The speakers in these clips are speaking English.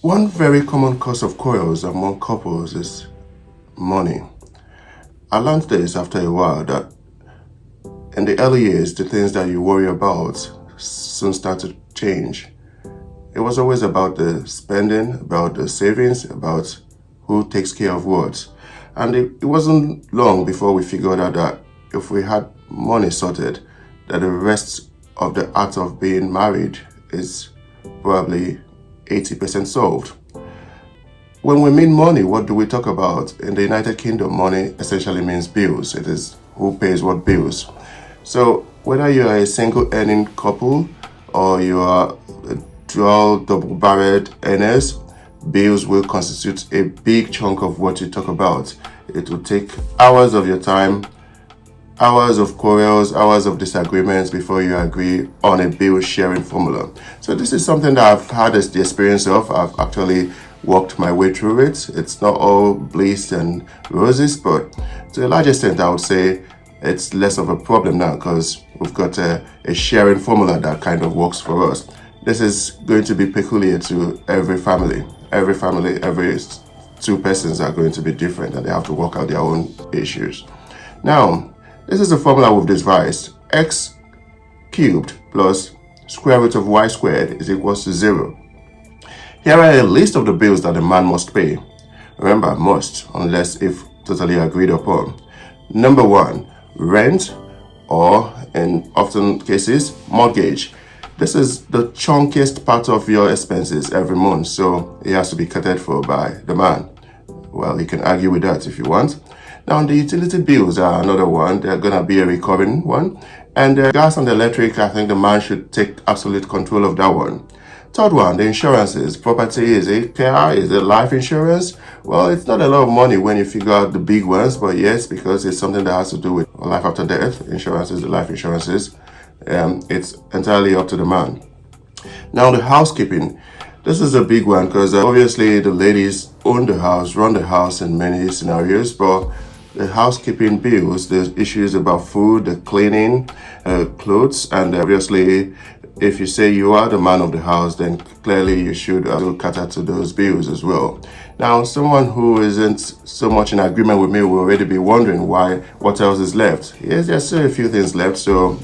One very common cause of quarrels among couples is money. I learned this after a while that in the early years, the things that you worry about soon start to change. It was always about the spending, about the savings, about who takes care of what. And it wasn't long before we figured out that if we had money sorted, that the rest of the art of being married is probably 80% solved. When we mean money, what do we talk about? In the United Kingdom, money essentially means bills. It is who pays what bills. So whether you are a single earning couple or you are a dual double-barreled earners, bills will constitute a big chunk of what you talk about. It will take hours of your time, hours of quarrels, hours of disagreements before you agree on a bill sharing formula. So this is something that I've had as the experience of. I've actually worked my way through it. It's not all bliss and roses, but to a large extent, I would say it's less of a problem now because we've got a sharing formula that kind of works for us. This is going to be peculiar to every family. Every family, every two persons are going to be different and they have to work out their own issues. Now, this is the formula we've devised. X cubed plus square root of y squared is equals to 0. Here are a list of the bills that a man must pay. Remember, must, unless if totally agreed upon. Number 1, rent, or in often cases, mortgage. This is the chunkiest part of your expenses every month, so it has to be catered for by the man. Well, you can argue with that if you want. Now, the utility bills are another one. They're going to be a recurring one. And the gas and the electric, I think the man should take absolute control of that one. Third one, the insurances. Property, is it car? Is it life insurance? Well, it's not a lot of money when you figure out the big ones, but yes, because it's something that has to do with life after death. Insurances, the life insurances. It's entirely up to the man. Now, the housekeeping. This is a big one because obviously the ladies own the house, run the house in many scenarios, but the housekeeping bills, the issues about food, the cleaning, clothes, and obviously if you say you are the man of the house, then clearly you should cater to those bills as well. Now, someone who isn't so much in agreement with me will already be wondering what else is left. Yes, there's still a few things left, so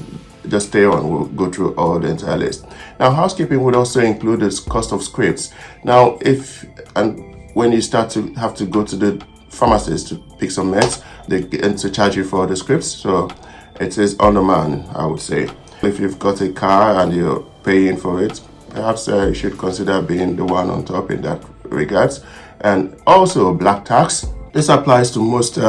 just stay on. We'll go through all the entire list. Now, housekeeping would also include the cost of scripts. Now, when you start to have to go to the pharmacist to pick some meds, they get to charge you for the scripts. So it is on the man, I would say. If you've got a car and you're paying for it, perhaps you should consider being the one on top in that regards. And also black tax. This applies to most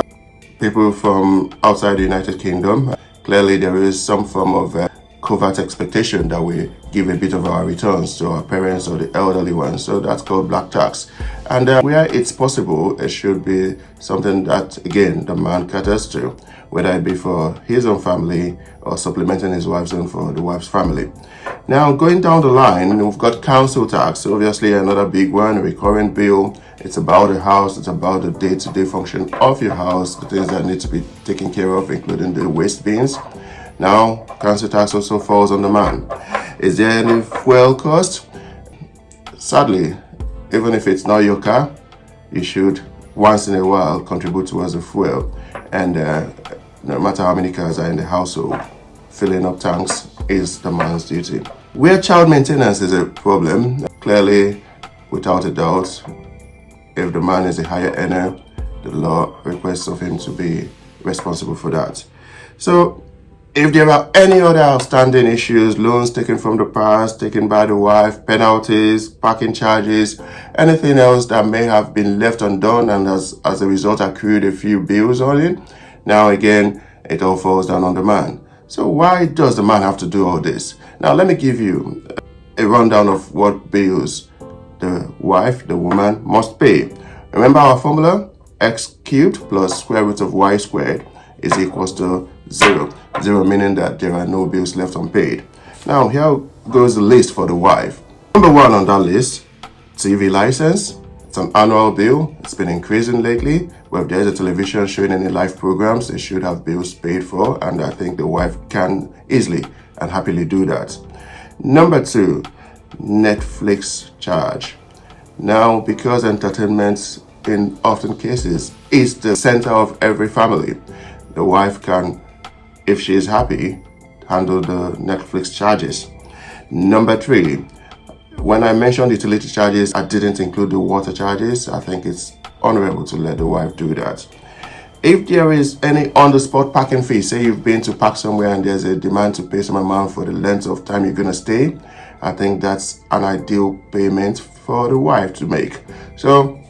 people from outside the United Kingdom. Clearly, there is some form of covert expectation that we give a bit of our returns to our parents or the elderly ones. So that's called black tax. And where it's possible, it should be something that, again, the man caters to, whether it be for his own family or supplementing his wife's own for the wife's family. Now, going down the line, we've got council tax. Obviously, another big one, a recurring bill. It's about the house. It's about the day-to-day function of your house, the things that need to be taken care of, including the waste bins. Now, council tax also falls on the man. Is there any fuel cost? Sadly, even if it's not your car, you should once in a while contribute towards the fuel. And no matter how many cars are in the household, filling up tanks is the man's duty. Where child maintenance is a problem, clearly, without a doubt, if the man is a higher earner, the law requests of him to be responsible for that. So, if there are any other outstanding issues, loans taken from the past, taken by the wife, penalties, parking charges, anything else that may have been left undone and as a result accrued a few bills on it, now again, it all falls down on the man. So why does the man have to do all this? Now let me give you a rundown of what bills the wife, the woman, must pay. Remember our formula? X cubed plus square root of y squared is equals to 0. 0 meaning that there are no bills left unpaid. Now here goes the list for the wife. Number 1 on that list, TV license. It's an annual bill. It's been increasing lately. Well, if there's a television showing any live programs, they should have bills paid for, and I think the wife can easily and happily do that. Number 2, Netflix charge. Now, because entertainment in often cases is the center of every family, the wife can, if she is happy, handle the Netflix charges. Number three, when I mentioned utility charges, I didn't include the water charges. I think it's honorable to let the wife do that. If there is any on-the-spot parking fee, say you've been to park somewhere and there's a demand to pay some amount for the length of time you're going to stay, I think that's an ideal payment for the wife to make. So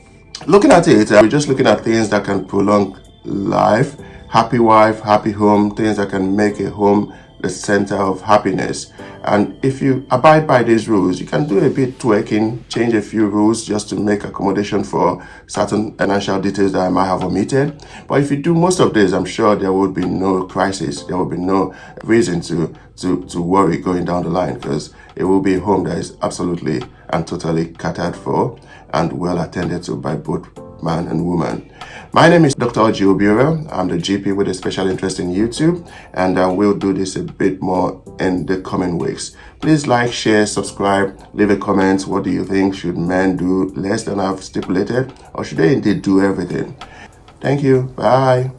looking at it, we're just looking at things that can prolong life. Happy wife, happy home, things that can make a home the center of happiness. And if you abide by these rules, you can do a bit tweaking, change a few rules just to make accommodation for certain financial details that I might have omitted. But if you do most of this, I'm sure there would be no crisis. There will be no reason to worry going down the line, because it will be a home that is absolutely and totally catered for and well attended to by both man and woman. My name is Dr. Oji Obiora. I'm the GP with a special interest in YouTube, and I will do this a bit more in the coming weeks. Please like, share, subscribe, leave a comment. What do you think? Should men do less than I've stipulated, or should they indeed do everything? Thank you. Bye.